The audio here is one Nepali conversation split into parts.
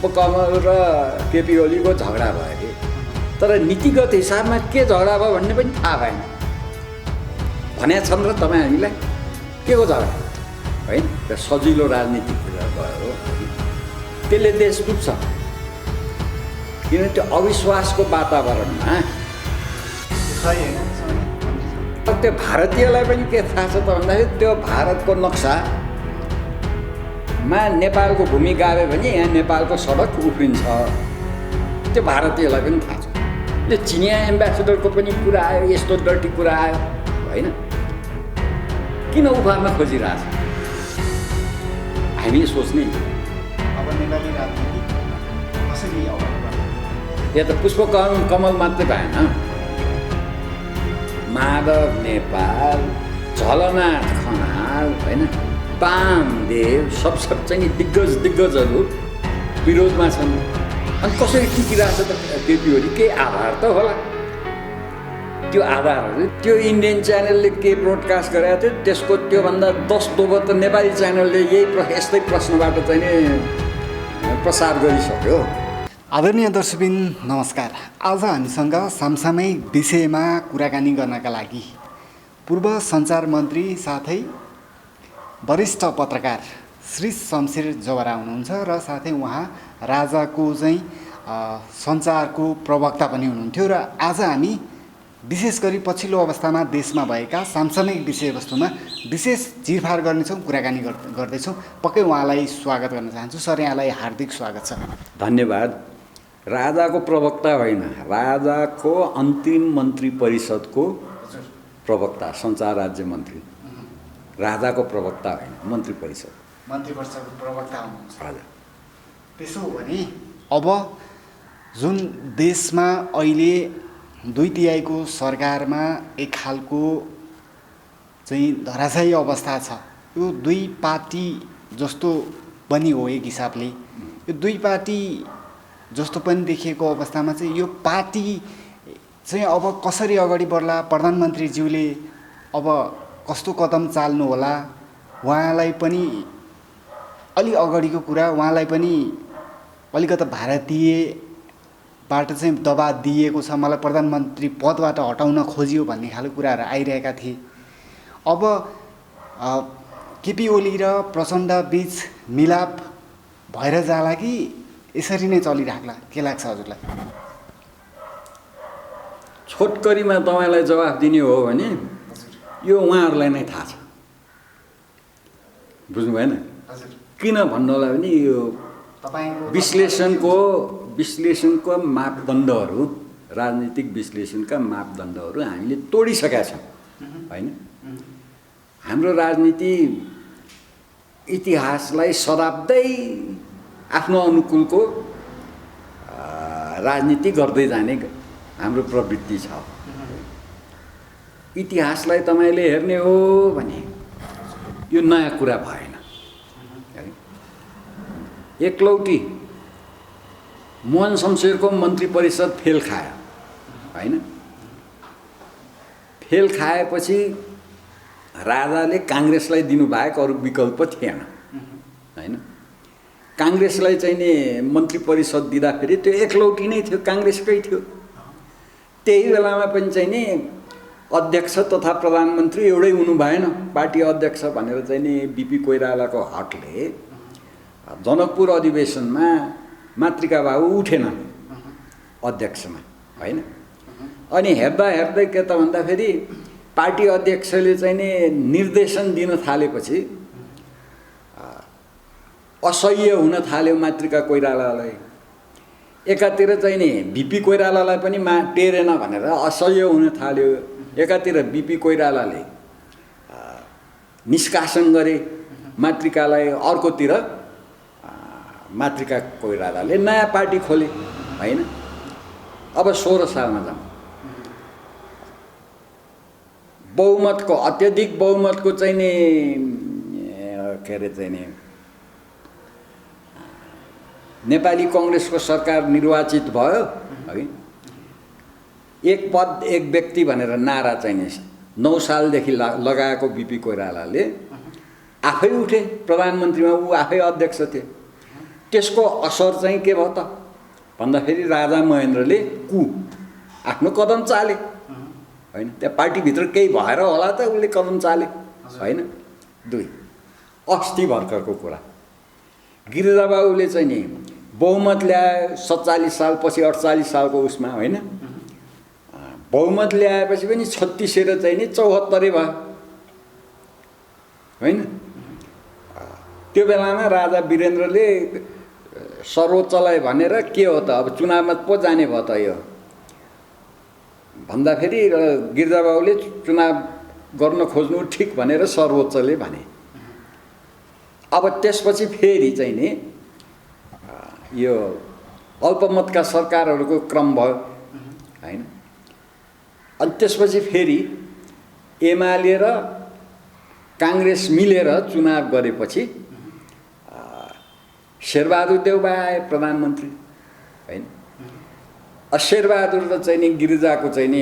पुष्पकमल र केपी ओलीको झगडा भयो अरे, तर नीतिगत हिसाबमा के झगडा भयो भन्ने पनि थाहा भएन। भनेका छन् र तपाईँ हामीलाई के को झगडा है, त्यो सजिलो राजनीतिक कुरा भयो। त्यसले देश डुब्छ, किनभने त्यो अविश्वासको वातावरणमा त्यो भारतीयलाई पनि के थाहा छ त भन्दाखेरि त्यो भारतको नक्सामा नेपालको भूमि गाभ्यो भने यहाँ नेपालको सडक उफ्रिन्छ, त्यो भारतीयलाई पनि थाहा छ। यो चिनिया एम्बेसेडरको पनि कुरा आयो, यस्तो डर्टी कुरा आयो होइन, किन उफार्न खोजिरहेछ हामी सोच्ने। अब नेपाली राजनीति कसरी यहाँ त पुष्पकमल मात्रै भएन, माधव नेपाल, झलनाथ खनाल होइन, वामदेव सब चाहिँ दिग्गजहरू विरोधमा छन्। अनि कसरी टिकिरहेछ त केपी ओली? केही आधार त होला। त्यो आधारहरू त्यो इन्डियन च्यानलले के ब्रोडकास्ट गरेको थियो त्यसको त्योभन्दा 10 दोबर त नेपाली च्यानलले यस्तै प्रश्नबाट चाहिँ नि प्रसार गरिसक्यो। आदरणीय दर्शकबिन नमस्कार। आज हामीसँग समसामयिक विषयमा कुराकानी गर्नका लागि पूर्व सञ्चार मन्त्री साथै वरिष्ठ पत्रकार श्री शमशेर जवरा हुनुहुन्छ र साथै उहाँ राजाको चाहिँ सञ्चारको प्रवक्ता पनि हुनुहुन्थ्यो। र आज हामी विशेष गरी पछिल्लो अवस्थामा देशमा भएका समसामयिक विषयवस्तुमा विशेष चिरफार गर्नेछौँ, कुराकानी गर्दैछौँ। पक्कै उहाँलाई स्वागत गर्न चाहन्छु। सर, यहाँलाई हार्दिक स्वागत छ। धन्यवाद। राजाको प्रवक्ता होइन, राजाको अन्तिम मन्त्री परिषदको प्रवक्ता, सञ्चार राज्य मन्त्री। राजाको प्रवक्ता होइन, मन्त्री परिषदको प्रवक्ता हुनुहुन्छ। हजुर। त्यसो हो भने अब जुन देशमा अहिले 2/3 सरकारमा एक खालको चाहिँ धराशायी अवस्था छ, यो दुई पार्टी जस्तो पनि हो एक हिसाबले। यो दुई पार्टी जस्तो पनि देखिएको अवस्थामा चाहिँ यो पार्टी चाहिँ अब कसरी अगाडि बढ्ला, प्रधानमन्त्रीज्यूले अब कस्तो कदम चाल्नु होला, उहाँलाई पनि अलि अगाडिको कुरा, उहाँलाई पनि अलिकति भारतीयबाट चाहिँ दबाब दिएको छ, मलाई प्रधानमन्त्री पदबाट हटाउन खोजियो भन्ने खालको कुराहरू आइरहेका थिए। अब केपी ओली र प्रचण्ड बीच मिलाप भएर जाला कि यसरी नै चलिराख्ला, के लाग्छ हजुरलाई? छोटकरीमा तपाईँलाई जवाफ दिने हो भने यो उहाँहरूलाई नै थाहा छ, बुझ्नु भएन? किन भन्नु होला भने यो विश्लेषणको मापदण्डहरू, राजनीतिक विश्लेषणका मापदण्डहरू हामीले तोडिसकेका छौँ होइन। हाम्रो राजनीति इतिहासलाई सदाब्दै आफ्नो अनुकूलको राजनीति गर्दै जाने हाम्रो प्रवृत्ति छ। इतिहासलाई तपाईँले हेर्ने हो भने यो नयाँ कुरा भएन। एकलौटी मोहन शमशेरको मन्त्री परिषद फेल खायो होइन। फेल खाएपछि राजाले काङ्ग्रेसलाई दिनुभएको अरू विकल्प थिएन होइन। काङ्ग्रेसलाई चाहिँ नि मन्त्री परिषद दिँदाखेरि त्यो एकलौटी नै थियो, काङ्ग्रेसकै थियो। त्यही बेलामा पनि चाहिँ नि अध्यक्ष तथा प्रधानमन्त्री एउटै हुनु भएन, पार्टी अध्यक्ष भनेर चाहिँ नि बिपी कोइरालाको हकले जनकपुर अधिवेशनमा मातृका बाबु उठेनन् अध्यक्षमा होइन। अनि हेर्दा हेर्दै के त भन्दाखेरि पार्टी अध्यक्षले चाहिँ नि निर्देशन दिन थालेपछि असह्य हुन थाल्यो मातृका कोइरालालाई। एकातिर चाहिँ नि बिपी कोइरालालाई पनि टेरेन भनेर असह्य हुन थाल्यो, एकातिर बिपी कोइरालाले निष्कासन गरे मातृकालाई, अर्कोतिर मातृका कोइरालाले नयाँ पार्टी खोले होइन। अब 16 सालमा जाउँ। बहुमतको, अत्यधिक बहुमतको चाहिँ नि के अरे चाहिँ नि नेपाली काङ्ग्रेसको सरकार निर्वाचित भयो है। एक पद एक व्यक्ति भनेर नारा चाहिँ नि 9 सालदेखि लगाएको बिपी कोइरालाले आफै उठे प्रधानमन्त्रीमा, ऊ आफै अध्यक्ष थिए। त्यसको असर चाहिँ के भयो त भन्दाखेरि राजा महेन्द्रले आफ्नो कदम चाले होइन। त्यहाँ पार्टीभित्र केही भएर होला त उसले कदम चाले होइन। 2 अस्ति भर्खरको कुरा गिरिजाबाबुले चाहिँ नि बहुमत ल्याए 47 सालपछि 48 सालको उसमा होइन। बहुमत ल्याएपछि पनि 36 र चाहिँ नि 74 भयो होइन। त्यो बेलामा राजा वीरेन्द्रले सर्वोच्चलाई भनेर के हो त अब चुनावमा पो जाने भयो त यो भन्दाखेरि गिरिजाबाबुले चुनाव गर्न खोज्नु ठिक भनेर सर्वोच्चले भने। अब त्यसपछि फेरि चाहिँ नि यो अल्पमतका सरकारहरूको क्रम भयो होइन। अनि त्यसपछि फेरि एमाले र काङ्ग्रेस मिलेर चुनाव गरेपछि शेरबहादुर देउबा आए प्रधानमन्त्री होइन। शेरबहादुर र चाहिँ नि गिरिजाको चाहिँ नि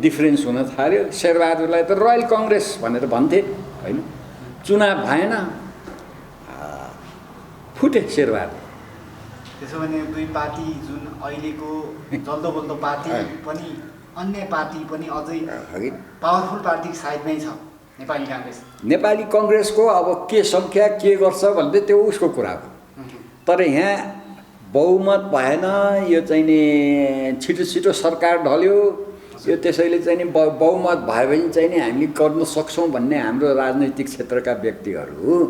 डिफ्रेन्स हुन थाल्यो। शेरबहादुरलाई त रोयल कङ्ग्रेस भनेर भन्थे होइन। चुनाव भएन फुटे शेरबहादुर। त्यसो भने 2 पार्टी जुन अहिलेको जल्दो बल्दो पार्टी पनि अन्य पार्टी पनि अझै पावरफुल पार्टी साइडमै छ नेपाली काङ्ग्रेस। नेपाली कङ्ग्रेसको अब के सङ्ख्या के गर्छ भन्दै त्यो उसको कुरा हो। तर यहाँ बहुमत भएन यो चाहिँ नि छिटो छिटो सरकार ढल्यो यो त्यसैले चाहिँ नि बहुमत भयो भने चाहिँ नि हामीले गर्न सक्छौँ भन्ने हाम्रो राजनैतिक क्षेत्रका व्यक्तिहरू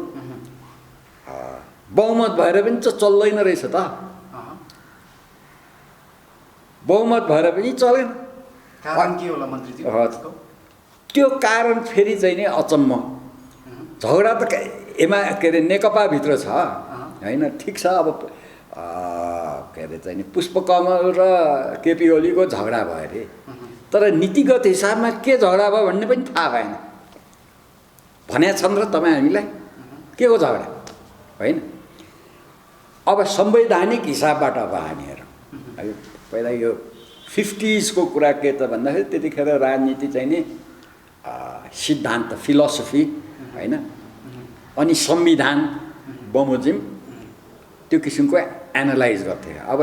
बहुमत भएर पनि त चल्दैन रहेछ त। बहुमत भएर पनि चलेन। कारण के होला मन्त्रीजी? त्यो कारण फेरि चाहिँ नि अचम्म झगडा त के अरे नेकपाभित्र छ होइन। ठिक छ अब के अरे चाहिँ नि पुष्पकमल र केपी ओलीको झगडा भयो अरे। तर नीतिगत हिसाबमा के झगडा भयो भन्ने पनि थाहा भएन। भनेका छन् र तपाईँ हामीलाई के को झगडा होइन। अब संवैधानिक हिसाबबाट अब हामीहरू पहिला यो 50s को कुरा के त भन्दाखेरि त्यतिखेर राजनीति चाहिँ नि सिद्धान्त फिलोसफी होइन। अनि संविधान बमोजिम त्यो किसिमको एनालाइज गर्थे। अब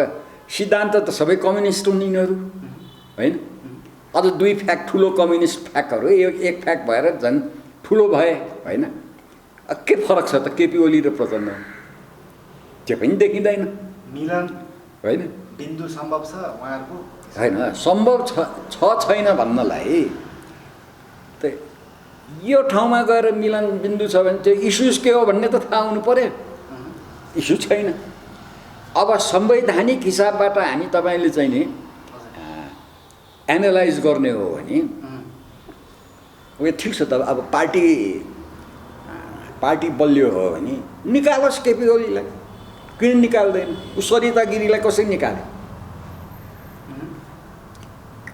सिद्धान्त त सबै कम्युनिस्ट हुन् यिनीहरू होइन। अझ 2 फ्याक्ट ठुलो कम्युनिस्ट फ्याक्टहरू एक फ्याक्ट भएर झन् ठुलो भए होइन। के फरक छ त केपी ओली र प्रचण्ड? त्यो पनि देखिँदैन मिलन होइन। बिन्दु सम्भव छ उहाँहरूको होइन। सम्भव छ छैन भन्नलाई त यो ठाउँमा गएर मिलन बिन्दु छ भने त्यो इस्युज के हो भन्ने त थाहा हुनु पर्यो। इस्यु छैन। अब संवैधानिक हिसाबबाट हामी तपाईँले चाहिँ नि एनालाइज गर्ने हो भने ठिक छ त अब पार्टी बलियो हो भने निकालोस् केपी ओलीलाई। किन निकाल्दैन? उ सरिता गिरीलाई कसरी निकाल्यो?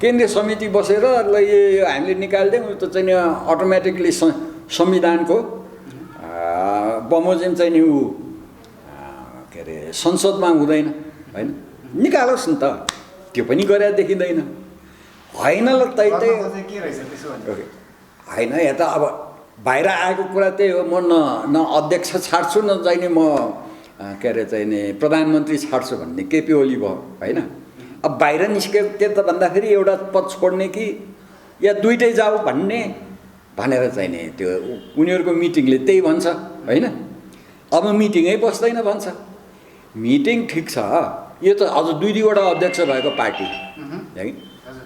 केन्द्रीय समिति बसेर ल यो हामीले निकाल्दियौँ त चाहिँ अटोमेटिकली संविधानको बमोजिम चाहिँ नि ऊ के अरे संसदमा हुँदैन होइन। निकालोस् न त। त्यो पनि गरेर देखिँदैन होइन। ल तै होइन। यहाँ त अब बाहिर आएको कुरा त्यही हो। म न अध्यक्ष छाड्छु न चाहिँ नि म के अरे चाहिँ नि प्रधानमन्त्री छाड्छु भन्ने केपी ओली भयो होइन। अब बाहिर निस्केको के त भन्दाखेरि एउटा पद छोड्ने कि या दुइटै जाऊ भनेर चाहिँ नि त्यो उनीहरूको मिटिङले त्यही भन्छ होइन। अब मिटिङै बस्दैन भन्छ। मिटिङ ठिक छ। यो त अझ 2-2वटा अध्यक्ष भएको पार्टी है।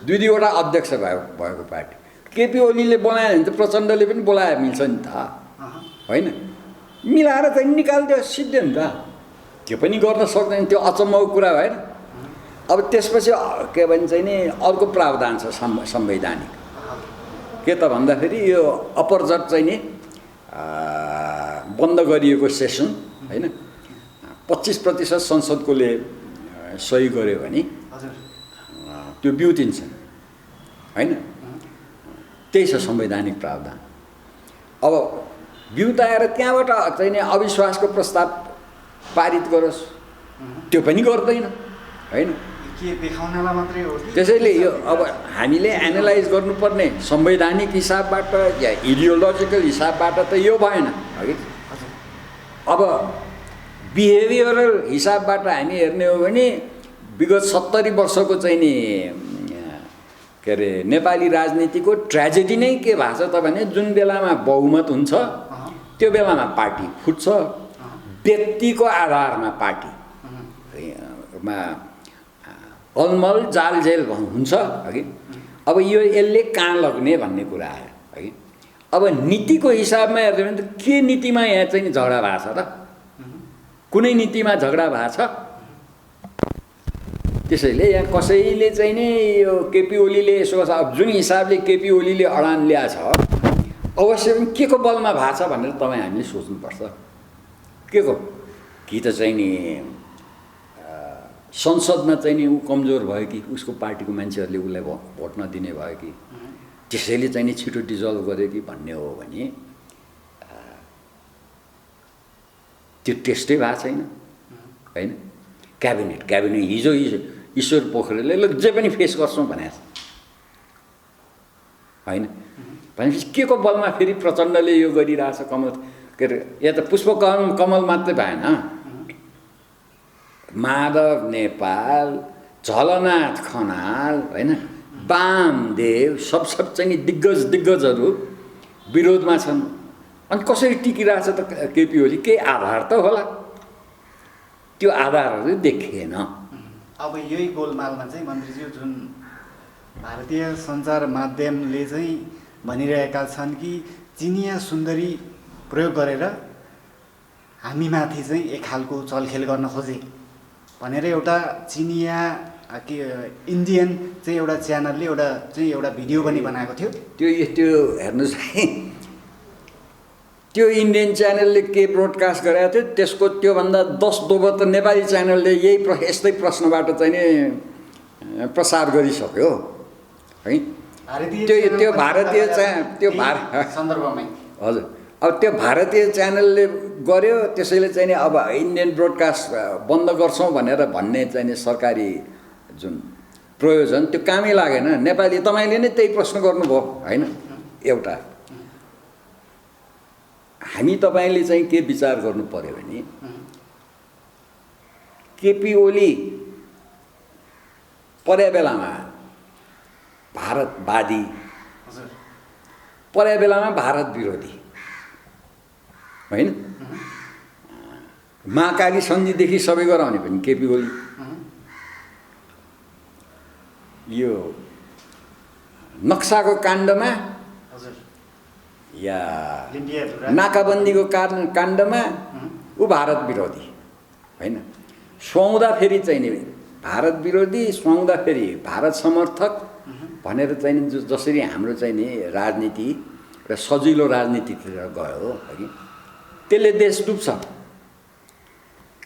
2-2वटा अध्यक्ष भएको पार्टी। केपी ओलीले बोलायो भने त प्रचण्डले पनि बोलाए मिल्छ नि त होइन। मिलाएर चाहिँ निकालिदियो सिद्धि नि त। त्यो पनि गर्न सक्दैन। त्यो अचम्मको कुरा भएन। अब त्यसपछि के भन्छ नि अर्को प्रावधान छ संवैधानिक के त भन्दाखेरि यो अपरजट चाहिँ नि बन्द गरिएको सेसन होइन। 25% संसदकोले सही गर्यो भने त्यो बिउतिन्छ होइन। त्यही छ संवैधानिक प्रावधान। अब बिउताएर त्यहाँबाट चाहिँ नि अविश्वासको प्रस्ताव पारित गरोस् त्यो पनि गर्दैन होइन। के देखाउनलाई मात्रै हो? त्यसैले यो अब हामीले एनालाइज गर्नुपर्ने संवैधानिक हिसाबबाट या इडियोलोजिकल हिसाबबाट त यो भएन है। अब बिहेभियरल हिसाबबाट हामी हेर्ने हो भने विगत 70 वर्षको चाहिँ नि के अरे नेपाली राजनीतिको ट्रेजेडी नै के भएको छ त भने जुन बेलामा बहुमत हुन्छ त्यो बेलामा पार्टी फुट्छ, व्यक्तिको आधारमा पार्टी मा अलमल जालझेल हुन्छ अघि। अब यो यसले कहाँ लग्ने भन्ने कुरा आयो अघि। अब नीतिको हिसाबमा हेर्दै भने त के नीतिमा यहाँ चाहिँ झगडा भएको छ त? कुनै नीतिमा झगडा भएको छ? त्यसैले यहाँ कसैले चाहिँ नि यो केपी ओलीले यसो अब जुन हिसाबले केपी ओलीले अडान ल्याएको छ अवश्य पनि के को बलमा भएको छ भनेर तपाईँ हामीले सोच्नुपर्छ। के को कि त चाहिँ नि संसदमा चाहिँ नि ऊ कमजोर भयो कि उसको पार्टीको मान्छेहरूले उसलाई भोट नदिने भयो कि त्यसैले चाहिँ नि छिटो डिजल्भ गर्यो कि भन्ने हो भने त्यो टेस्टै भएको छैन होइन। क्याबिनेट हिजो ईश्वर पोखरेलले ल जे पनि फेस गर्छौँ भनेको छ होइन। भनेपछि के को बलमा फेरि प्रचण्डले यो गरिरहेछ कमल के अरे या त पुष्पकमल मात्रै भएन, माधव नेपाल, झलनाथ खनाल होइन, वामदेव सब चाहिँ दिग्गजहरू विरोधमा छन्। अनि कसरी टिकिरहेछ त केपी ओली? केही आधार त होला, त्यो आधारहरू देखिएन। अब यही गोलमालमा चाहिँ मन्त्रीज्यू जुन भारतीय सञ्चार माध्यमले चाहिँ भनिरहेका छन् कि चिनिया सुन्दरी प्रयोग गरेर हामीमाथि चाहिँ एक खालको चलखेल गर्न खोजे भनेर एउटा चिनिया कि इन्डियन चाहिँ एउटा च्यानलले एउटा भिडियो पनि बनाएको थियो। त्यो हेर्नुहोस् है, त्यो इन्डियन च्यानलले के ब्रोडकास्ट गरेको थियो त्यसको त्योभन्दा 10 दोबर त नेपाली च्यानलले यस्तै प्रश्नबाट चाहिँ नि प्रसार गरिसक्यो है। त्यो भारतीय सन्दर्भमै हजुर। अब त्यो भारतीय च्यानलले गर्यो, त्यसैले चाहिँ नि अब इन्डियन ब्रोडकास्ट बन्द गर्छौँ भनेर भन्ने चाहिँ नि सरकारी जुन प्रयोजन त्यो कामै लागेन। नेपाली तपाईँले नै त्यही प्रश्न गर्नुभयो होइन। एउटा हामी तपाईँले चाहिँ के विचार गर्नु पर्यो भने केपी ओली पर्या बेलामा भारतवादी, पर्या बेलामा भारत विरोधी होइन। महाकाली सन्धिदेखि सबै गराउने पनि केपी ओली, यो नक्साको काण्डमा या नाकाबन्दीको काण्डमा ऊ भारत विरोधी होइन। सुहाउँदा फेरि चाहिँ नि भारत विरोधी, सुहाउँदा फेरि भारत समर्थक भनेर चाहिँ नि जसरी हाम्रो चाहिँ नि राजनीति र सजिलो राजनीतितिर गयो है, त्यसले देश डुब्छ।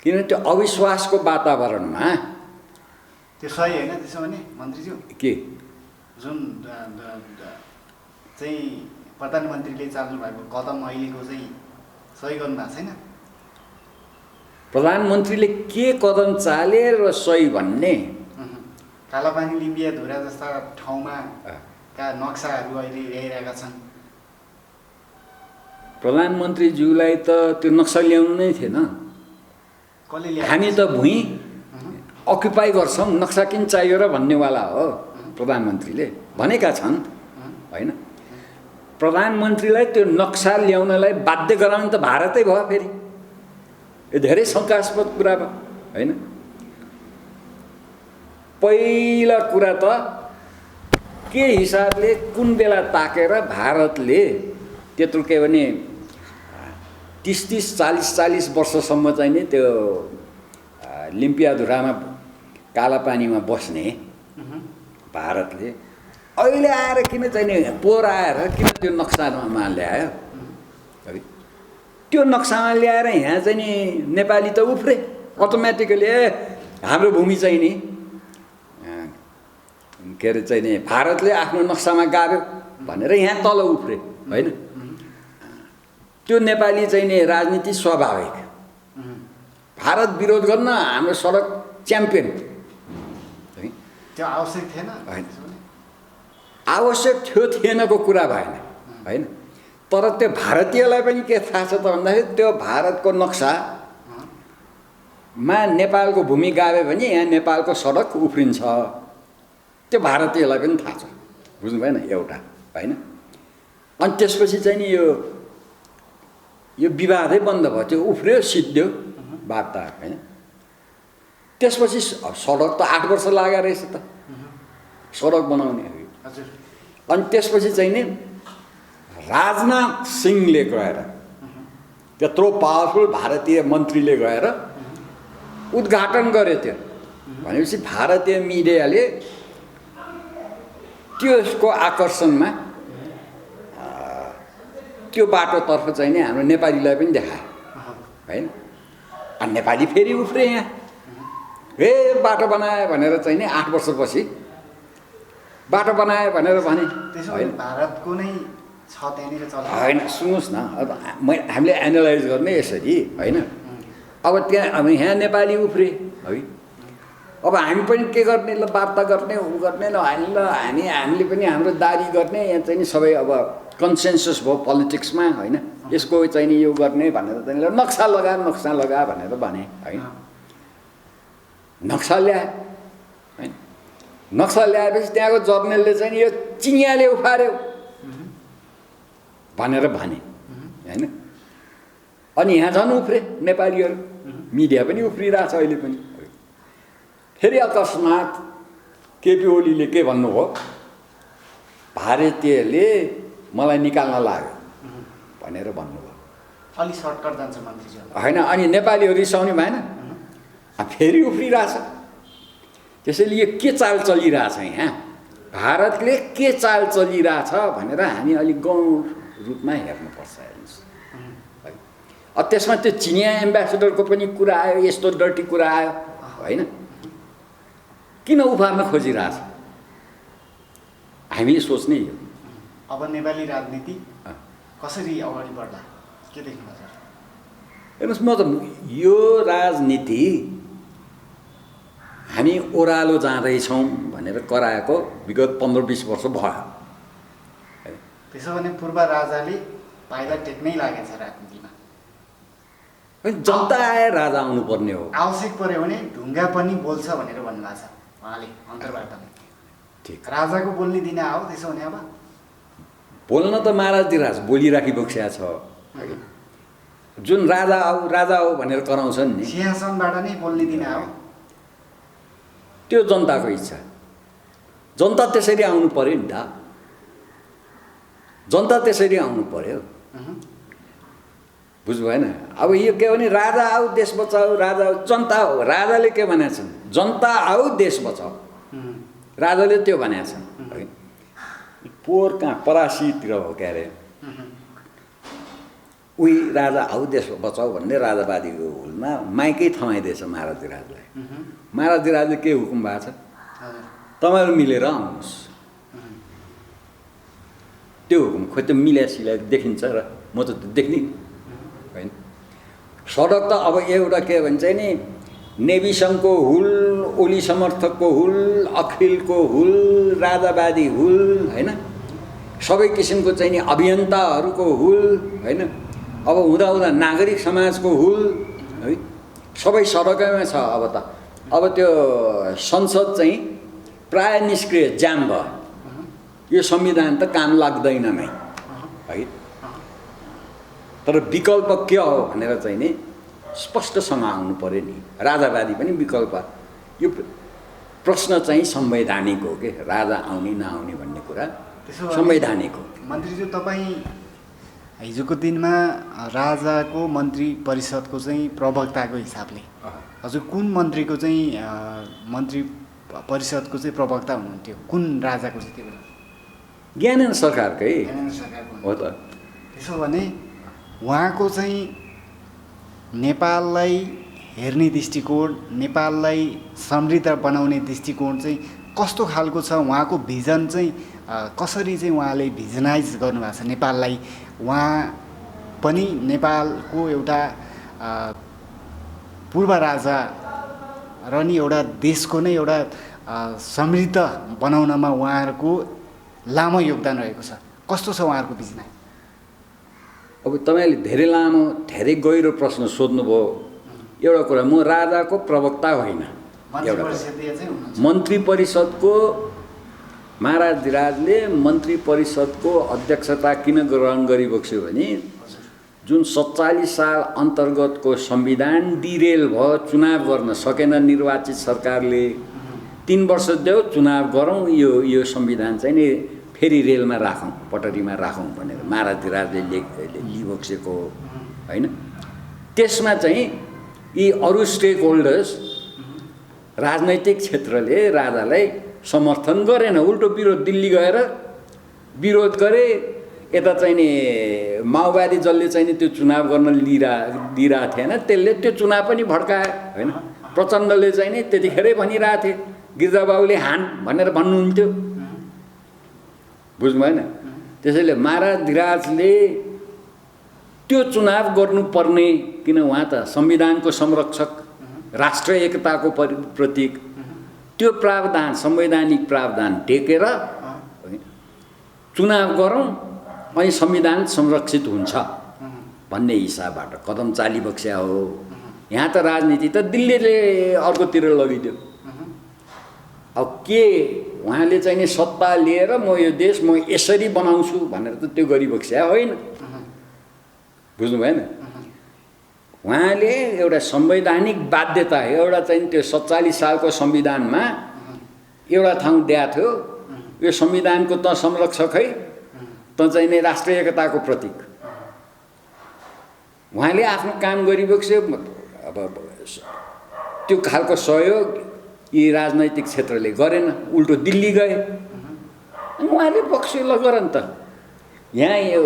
किनभने त्यो अविश्वासको वातावरणमा त्यो सही होइन। त्यसो भने मन्त्रीज्यू के जुन चाहिँ प्रधानमन्त्रीले चाल्नु भएको कदम अहिलेको चाहिँ सही गर्नु भएको छैन? प्रधानमन्त्रीले के कदम चाले र सही भन्ने कालापानी लिम्बिया धुरा जस्ता ठाउँमा का नक्साहरू अहिले ल्याइरहेका छन्। प्रधानमन्त्रीज्यूलाई त त्यो नक्सा ल्याउनु नै थिएन। कसले ल्याए? हामी त भुइँ अक्युपाई गर्छौँ, नक्सा किन चाहियो र भन्नेवाला हो प्रधानमन्त्रीले भनेका छन् होइन। प्रधानमन्त्रीलाई त्यो नक्सा ल्याउनलाई बाध्य गराउने त भारतै भयो। फेरि यो धेरै शङ्कास्पद कुरा भयो होइन। पहिला कुरा त के हिसाबले कुन बेला ताकेर भारतले त्यत्रो के भने 30 40 वर्षसम्म चाहिँ नि त्यो लिम्पियाधुरामा कालापानीमा बस्ने भारतले अहिले आएर किन चाहिँ नि पोहोर आएर किन त्यो नक्सामा ल्यायो? त्यो नक्सामा ल्याएर यहाँ चाहिँ नि नेपाली त उफ्रे अटोमेटिकली। हाम्रो भूमि चाहिँ नि के अरे चाहिँ नि भारतले आफ्नो नक्सामा गाड्यो भनेर यहाँ तल उफ्रे होइन। त्यो नेपाली चाहिँ नि राजनीति स्वाभाविक। भारत विरोध गर्न हाम्रो सडक च्याम्पियन है। त्यो आवश्यक थिएन होइन, आवश्यक थियो थिएनको कुरा भएन होइन। तर त्यो भारतीयलाई पनि के थाहा छ त भन्दाखेरि त्यो भारतको नक्सा नेपालको भूमि गाभ्यो भने यहाँ नेपालको सडक उफ्रिन्छ। त्यो भारतीयलाई पनि थाहा छ, बुझ्नु भएन एउटा, होइन? अनि त्यसपछि चाहिँ नि यो विवादै बन्द भयो, त्यो उफ्रियो सिद्धियो वार्ता, होइन? त्यसपछि सडक त 8 वर्ष लाग्यो रहेछ त सडक बनाउने। अनि त्यसपछि चाहिँ नि राजनाथ सिंहले गएर, त्यत्रो पावरफुल भारतीय मन्त्रीले गएर उद्घाटन गरे त्यो। भनेपछि भारतीय मिडियाले त्यसको आकर्षणमा त्यो बाटोतर्फ चाहिँ नि हाम्रो नेपालीलाई पनि देखायो, होइन? अनि नेपाली फेरि उफ्रे यहाँ, हे बाटो बनाए भनेर चाहिँ नि 8 वर्षपछि बाटो बनाए भनेर भने, होइन? भारतको नै छ त्यहाँनिर चल्छ, होइन? सुन्नुहोस् न, अब हामीले एनालाइज गर्ने यसरी, होइन? अब त्यहाँ अब यहाँ नेपाली उफ्रे है, अब हामी पनि के गर्ने, ल वार्ता गर्ने, उ गर्ने, ल हामीले पनि हाम्रो दाबी गर्ने, यहाँ चाहिँ नि सबै अब कन्सेन्सस भयो पोलिटिक्समा, होइन? यसको चाहिँ नि यो गर्ने भनेर चाहिँ नक्सा लगा भनेर भने, होइन? नक्सा ल्याए, होइन? नक्सा ल्याएपछि त्यहाँको जर्नलले चाहिँ यो चिनियाले उफार्यो भनेर भने, होइन? अनि यहाँ झन् उफ्रे नेपालीहरू, मिडिया पनि उफ्रिरहेछ अहिले पनि। फेरि अकस्मात केपी ओलीले के भन्नुभयो, भारतीयले मलाई निकाल्न लाग्यो भनेर भन्नुभयो। अलि सर्टकट जान्छ मन्त्रीजी, होइन? अनि नेपालीहरू रिसाउने भएन, फेरि उफ्रिरहेछ। त्यसैले यो के चाल चलिरहेछ यहाँ, भारतले के चाल चलिरहेछ भनेर हामी अलिक गौण रूपमा हेर्नुपर्छ, हेर्नुहोस् है। त्यसमा त्यो चिनिया एम्बेसेडरको पनि कुरा आयो, यस्तो डर्टी कुरा आयो, होइन? किन उफार्न खोजिरहेछ, हामी सोच्ने यो। अब नेपाली राजनीति कसरी अगाडि बढ्ला के देख्नुहुन्छ? हेर्नुहोस्, म त यो राजनीति हामी ओह्रालो जाँदैछौँ भनेर कराएको विगत 15-20 वर्ष भयो। त्यसो भने पूर्व राजाले पाइला टेक्नै लागेछ राजनीतिमा, जनता आए राजा आउनुपर्ने हो। आवश्यक पर्यो भने ढुङ्गा पनि बोल्छ भनेर भन्नुभएको छ उहाँले अन्तर्वार्तामा। ठिक, राजाको बोल्ने दिन आऊ, त्यसो भने अब बोल्न त महाराजधिराज बोलिराखिबक्स्या छ, जुन राजा आऊ भनेर कराउँछन् नि, सिंहासनबाट नै बोल्ने दिन आऊ, त्यो जनताको इच्छा। जनता त्यसरी आउनु पर्यो नि त, जनता त्यसरी आउनु पर्यो, बुझ्नु भएन? अब यो के भने राजा आऊ देश बचाऊ, राजा आऊ, जनता हो। राजाले के भनेका छन्, जनता आऊ देश बचाऊ, राजाले त्यो भनेका छन्, है? पोहोर कहाँ परासीतिर हो क्या अरे, उही राजा आऊ देश बचाऊ भन्ने राजावादीको हुलमा माइकै थमाइदिएछ महाराजधिराजलाई। महाराजधिराजले के हुकुम भएको छ, तपाईँहरू मिलेर आउनुहोस्। त्यो हुकुम खोइ त्यो मिल्यासिल्या देखिन्छ र म त देख्ने, होइन? सडक त अब एउटा के भन्छ नि, नेभी सङ्घको हुल, ओली समर्थकको हुल, अखिलको हुल, राजावादी हुल, होइन? सबै किसिमको चाहिँ नि अभियन्ताहरूको हुल, होइन? अब हुँदा नागरिक समाजको हुल, है? सबै सडकैमा छ अब त। अब त्यो संसद चाहिँ प्राय निष्क्रिय जाम भयो, यो संविधान त काम लाग्दैन नै, है? तर विकल्प के हो भनेर चाहिँ नि स्पष्टसँग आउनु पर्यो नि। राजावादी पनि विकल्प, यो प्रश्न चाहिँ संवैधानिक हो कि राजा आउने नआउने भन्ने कुरा संवैधानिक हो। मन्त्रीज्यू, तपाईँ हिजोको दिनमा राजाको मन्त्री परिषदको चाहिँ प्रवक्ताको हिसाबले हजुर कुन मन्त्रीको चाहिँ मन्त्री परिषदको चाहिँ प्रवक्ता हुनुहुन्थ्यो, कुन राजाको चाहिँ त्यो बेला? ज्ञानेन्द्र सरकारकै हो त। त्यसो भने उहाँको चाहिँ नेपाललाई हेर्ने दृष्टिकोण, नेपाललाई समृद्ध बनाउने दृष्टिकोण चाहिँ कस्तो खालको छ, उहाँको भिजन चाहिँ कसरी चाहिँ उहाँले भिजनाइज गर्नुभएको छ नेपाललाई? उहाँ पनि नेपालको एउटा पूर्व राजा र नि एउटा देशको नै एउटा समृद्ध बनाउनमा उहाँहरूको लामो योगदान रहेको छ। कस्तो छ उहाँहरूको भिजनाइ? अब तपाईँले धेरै लामो धेरै गहिरो प्रश्न सोध्नुभयो, एउटा कुरा, म राजाको प्रवक्ता होइन। एउटा मन्त्री परिषदको महाराज धिराजले मन्त्री परिषदको अध्यक्षता किन ग्रहण गरिबक्स्यो भने जुन 47 साल अन्तर्गतको संविधान डिरेल भयो, चुनाव गर्न सकेन निर्वाचित सरकारले। 3 वर्ष देऊ चुनाव गरौँ, यो संविधान चाहिँ नि फेरि रेलमा राखौँ, पटरीमा राखौँ भनेर महाराज धिराजले लिबक्सेको होइन। त्यसमा चाहिँ यी अरू स्टेक होल्डर्स राजनैतिक क्षेत्रले राजालाई समर्थन गरेन, उल्टो विरोध, दिल्ली गएर विरोध गरे। यता चाहिँ नि माओवादी जसले चाहिँ नि त्यो चुनाव गर्न दिइरहेको थिएन, त्यसले त्यो चुनाव पनि भड्कायो होइन। प्रचण्डले चाहिँ नि त्यतिखेरै भनिरहेको थिए, गिरिजाबाबुले हान भनेर भन्नुहुन्थ्यो, बुझ्नु भएन। त्यसैले महाराज धिराजले त्यो चुनाव गर्नुपर्ने, किन उहाँ त संविधानको संरक्षक, राष्ट्र एकताको प्रतीक, त्यो प्रावधान, संवैधानिक प्रावधान टेकेर चुनाव गरौँ अनि संविधान संरक्षित हुन्छ भन्ने हिसाबबाट कदम चालिबक्स्या हो। यहाँ त राजनीति त दिल्लीले अर्कोतिर लगिदियो। अब के उहाँले चाहिँ नि सत्ता लिएर म यो देश म यसरी बनाउँछु भनेर त त्यो गरिबक्स्या होइन, बुझ्नु भएन। उहाँले एउटा संवैधानिक बाध्यता, एउटा चाहिँ त्यो 47 सालको संविधानमा एउटा ठाउँ दिएको थियो, यो संविधानको त संरक्षकै, त चाहिँ नि राष्ट्र एकताको प्रतीक। उहाँले आफ्नो काम गरिबक्स्यो। अब त्यो खालको सहयोग यी राजनैतिक क्षेत्रले गरेन, उल्टो दिल्ली गए। अनि उहाँले बक्स्यो, ल गर नि त। यहाँ यो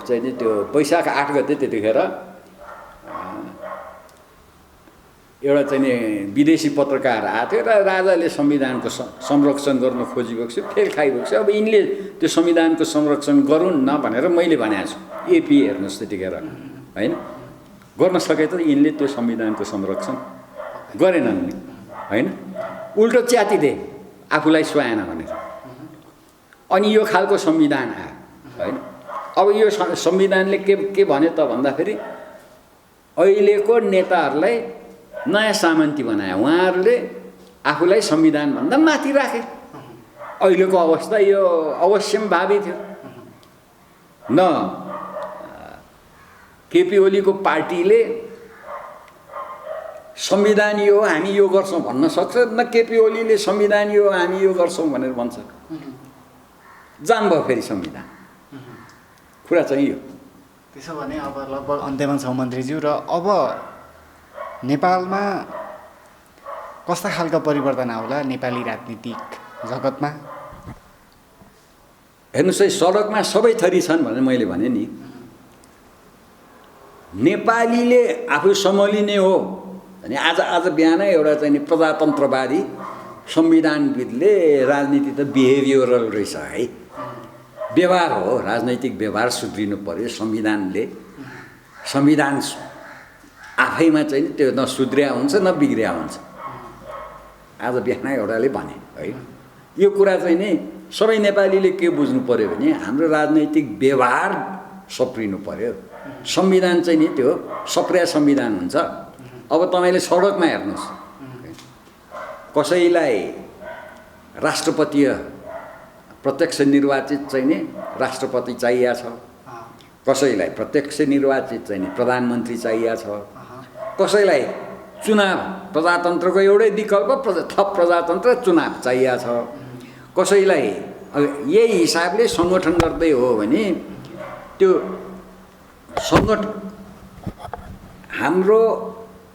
चाहिँ नि त्यो वैशाख 8 गते त्यतिखेर एउटा चाहिँ नि विदेशी पत्रकार आएको थियो र राजाले संविधानको संरक्षण गर्न खोजिबक्स्यो, फेरि खाइबक्स्यो। अब यिनले त्यो संविधानको संरक्षण गरून् न भनेर मैले भनेको छु। एपी हेर्नुहोस् त्यतिखेर होइन, गर्न सके त यिनले त्यो संविधानको संरक्षण गरेनन् नि होइन, उल्टो च्यातिदे आफूलाई सुहाएन भनेर। अनि यो खालको संविधान आयो होइन। अब यो संविधानले के भन्यो त भन्दाखेरि अहिलेको नेताहरूलाई नयाँ सामन्ती बनायो, उहाँहरूले आफूलाई संविधानभन्दा माथि राखे। अहिलेको अवस्था यो अवश्यम्भावी थियो। न केपी ओलीको पार्टीले संविधान यो हो हामी यो गर्छौँ भन्न सक्छ, न केपी ओलीले संविधान यो हो हामी यो गर्छौँ भनेर भन्छ। जाम भयो फेरि संविधान। कुरा चाहिँ यो। त्यसो भने अब लगभग अन्त्यमा छौँ मन्त्रीज्यू, र अब नेपालमा कस्ता खालको परिवर्तन आउला नेपाली राजनीतिक जगतमा? हेर्नुहोस् है, सडकमा सबै थरी छन् भनेर मैले भने नि। नेपालीले आफू सम्हालिने हो भने आज बिहान एउटा चाहिँ नि प्रजातन्त्रवादी संविधानविदले राजनीति त बिहेभियरल रहेछ है, व्यवहार हो, राजनैतिक व्यवहार सुध्रिनु पर्यो। संविधान आफैमा चाहिँ त्यो न सुध्रिया हुन्छ न बिग्रिया हुन्छ। आज बिहान एउटाले भने है। यो कुरा चाहिँ नि सबै नेपालीले के बुझ्नु पर्यो भने हाम्रो राजनैतिक व्यवहार सप्रिनु पर्यो। संविधान चाहिँ नि त्यो सप्रिया संविधान हुन्छ। अब तपाईँले सडकमा हेर्नुहोस्, कसैलाई राष्ट्रपतीय प्रत्यक्ष निर्वाचित चाहिँ नि राष्ट्रपति चाहिएको छ, कसैलाई प्रत्यक्ष निर्वाचित चाहिँ नि प्रधानमन्त्री चाहिएको छ, कसैलाई चुनाव प्रजातन्त्रको एउटै विकल्प थप प्रजातन्त्र चुनाव चाहिएको छ, कसैलाई यही हिसाबले सङ्गठन गर्दै हो भने त्यो सङ्गठन हाम्रो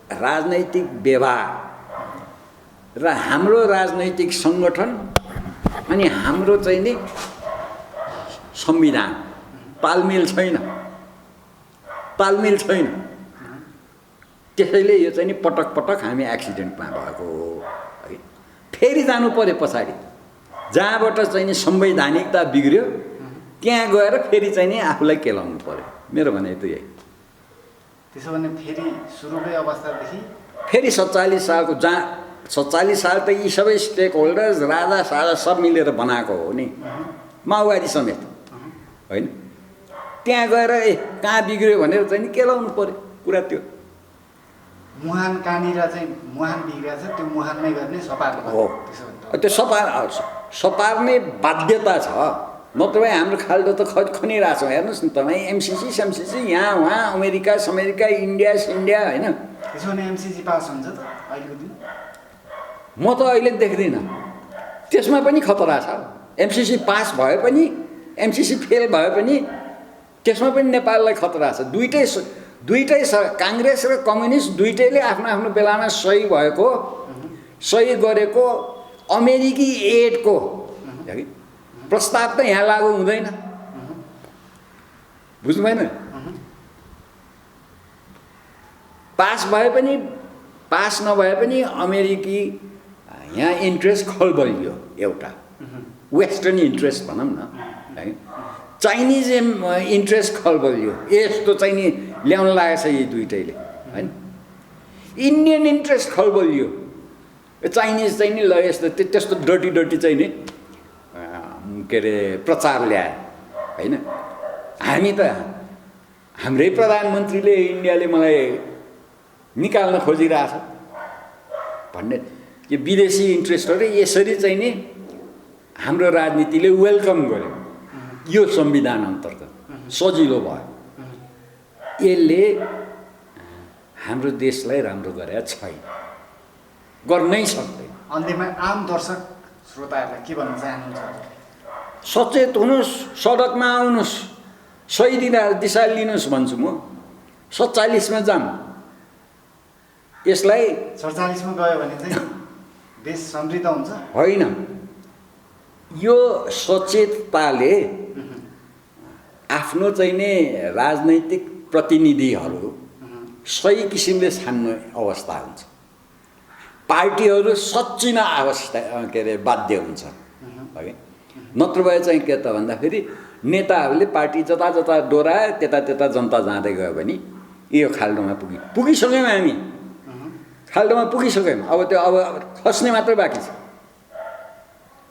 राजनैतिक व्यवहार र हाम्रो राजनैतिक सङ्गठन अनि हाम्रो चाहिँ नि संविधान तालमेल छैन। त्यसैले यो चाहिँ नि पटक पटक हामी एक्सिडेन्टमा भएको हो है। फेरि जानु पर्यो पछाडि, जहाँबाट चाहिँ नि संवैधानिकता बिग्रियो त्यहाँ गएर फेरि चाहिँ नि आफूलाई केलाउनु पर्यो। मेरो भनाइ त यही। त्यसो भने फेरि सुरुकै अवस्थादेखि फेरि 47 सालको, जहाँ 47 साल त यी सबै स्टेक होल्डर्स राजा साजा सब मिलेर बनाएको हो नि, माओवादी समेत होइन। त्यहाँ गएर कहाँ बिग्रियो भनेर चाहिँ नि केलाउनु पर्यो कुरा त्यो। मुहान कहाँनिर चाहिँ मुहान बिग्रिएको छ त्यो मुहानमै गर्ने सपार्नु हो त्यो सपार्ने बाध्यता छ, नत्र भए हाम्रो खाल्डो त खनिरहेको छौँ। हेर्नुहोस् न तपाईँ एमसिसी सेमसिसी यहाँ उहाँ अमेरिका समेरिका इन्डिया सिन्डिया होइन। त्यसो भने एमसिसी पास हुन्छ त अहिलेको दिन? म त अहिले देख्दिनँ। त्यसमा पनि खतरा छ। एमसिसी पास भए पनि एमसिसी फेल भए पनि त्यसमा पनि नेपाललाई खतरा छ। दुइटै काङ्ग्रेस र कम्युनिस्ट दुइटैले आफ्नो आफ्नो बेलामा सही गरेको अमेरिकी एडको प्रस्ताव त यहाँ लागू हुँदैन। बुझ्नु भएन? पास भए पनि पास नभए पनि अमेरिकी यहाँ इन्ट्रेस्ट खलबलियो एउटा, वेस्टर्न इन्ट्रेस्ट भनौँ न है। चाइनिज इन्ट्रेस्ट खलबलियो, यस्तो चाहिँ नि ल्याउन लागेको छ यी दुइटैले होइन। इन्डियन इन्ट्रेस्ट खलबलियो, चाइनिज चाहिँ नि ल यस्तो त्यस्तो डर्टी चाहिँ नि के अरे प्रचार ल्याए होइन। हामी त हाम्रै प्रधानमन्त्रीले इन्डियाले मलाई निकाल्न खोजिरहेछ भन्ने यो विदेशी इन्ट्रेस्टहरू यसरी चाहिँ नि हाम्रो राजनीतिले वेलकम गर्यो। यो संविधान अन्तर्गत सजिलो भयो। यसले हाम्रो देशलाई राम्रो गरेको छैन, गर्नै सक्दैन। अन्त्यमा आम दर्शक श्रोताहरूलाई के भन्न चाहनुहुन्छ? सचेत हुनुहोस्, सडकमा आउनुहोस्, सही दिशा लिनुहोस् भन्छु म। 47मा जाम। यसलाई 47मा गयो भने चाहिँ देश समृद्ध हुन्छ होइन। यो सचेतताले आफ्नो चाहिँ नि राजनैतिक प्रतिनिधिहरू सही किसिमले छान्ने अवस्था हुन्छ। पार्टीहरू सच्चिन अवस्था के अरे बाध्य हुन्छ है। नत्र भए चाहिँ के त भन्दाखेरि नेताहरूले पार्टी जता जता डोरायो त्यता जनता जाँदै गयो भने यो खाल्डोमा पुगिसक्यौँ हामी। खाल्डोमा पुगिसक्यौँ। अब त्यो अब खस्ने मात्रै बाँकी छ।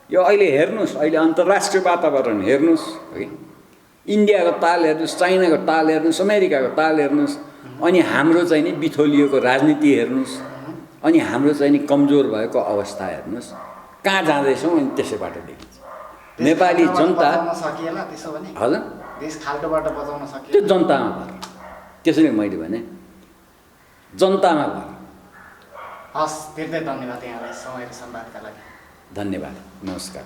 यो अहिले हेर्नुहोस्, अहिले अन्तर्राष्ट्रिय वातावरण हेर्नुहोस् है। इन्डियाको ताल हेर्नुहोस्, चाइनाको ताल हेर्नुहोस्, अमेरिकाको ताल हेर्नुहोस्, अनि हाम्रो चाहिँ नि बिथोलिएको राजनीति हेर्नुहोस्, अनि हाम्रो चाहिँ नि कमजोर भएको अवस्था हेर्नुहोस्। कहाँ जाँदैछौँ अनि त्यसैबाट देखिन्छ। नेपाली जनता सकिएला त्यसो भने हजुर देश खाल्डोबाट बचाउन सकियो त्यो जनतामा भयो। त्यसैले मैले भने जनतामा भयो। हस्, धेरै धन्यवाद यहाँलाई समय र संवादका लागि। धन्यवाद, नमस्कार।